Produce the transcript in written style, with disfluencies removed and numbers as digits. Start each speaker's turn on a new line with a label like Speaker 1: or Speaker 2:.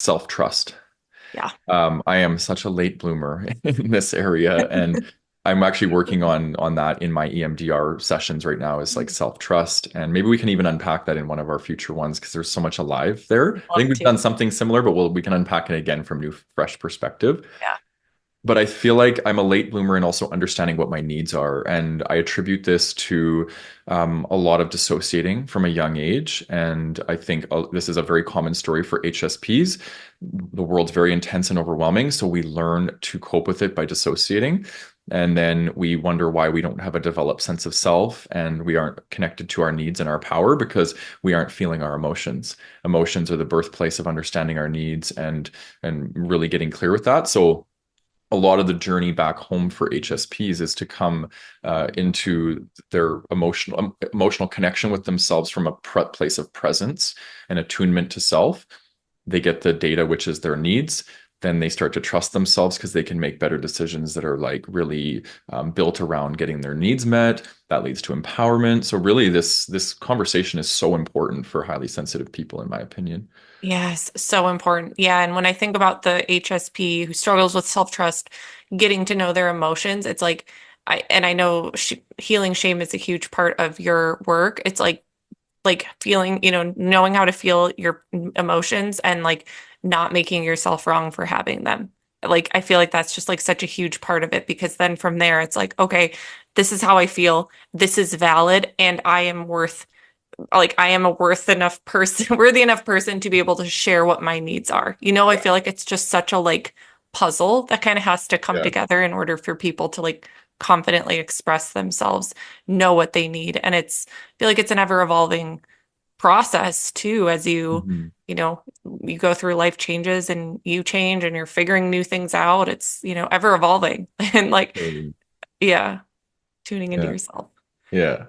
Speaker 1: self-trust.
Speaker 2: Yeah.
Speaker 1: I am such a late bloomer in this area, and I'm actually working on that in my EMDR sessions right now. Is like self-trust, and maybe we can even unpack that in one of our future ones because there's so much alive there.
Speaker 2: I'd
Speaker 1: I think
Speaker 2: love
Speaker 1: we've
Speaker 2: to.
Speaker 1: done something similar, but we can unpack it again from new, fresh perspective.
Speaker 2: Yeah.
Speaker 1: But I feel like I'm a late bloomer in also understanding what my needs are. And I attribute this to a lot of dissociating from a young age. And I think this is a very common story for HSPs. The world's very intense and overwhelming. So we learn to cope with it by dissociating. And then we wonder why we don't have a developed sense of self and we aren't connected to our needs and our power because we aren't feeling our emotions. Emotions are the birthplace of understanding our needs and really getting clear with that. So a lot of the journey back home for HSPs is to come into their emotional connection with themselves from a place of presence and attunement to self. They get the data, which is their needs. Then they start to trust themselves because they can make better decisions that are like really built around getting their needs met. That leads to empowerment. So really, this conversation is so important for highly sensitive people, in my opinion.
Speaker 2: Yes, so important. Yeah, and when I think about the HSP who struggles with self-trust, getting to know their emotions, it's like I know sh healing shame is a huge part of your work. It's like feeling, knowing how to feel your emotions and like not making yourself wrong for having them. Like I feel like that's just like such a huge part of it because then from there it's like, okay, this is how I feel. This is valid and I am I am a worth enough person, worthy enough person to be able to share what my needs are. I
Speaker 1: Yeah.
Speaker 2: feel like it's just such a like puzzle that kind of has to come
Speaker 1: Yeah.
Speaker 2: together in order for people to like confidently express themselves, know what they need. And I feel like it's an ever evolving process too, as
Speaker 1: Mhm.
Speaker 2: you know, you go through life changes and you change and you're figuring new things out. It's, ever evolving and like,
Speaker 1: Totally.
Speaker 2: yeah, tuning into
Speaker 1: Yeah.
Speaker 2: yourself.
Speaker 1: Yeah.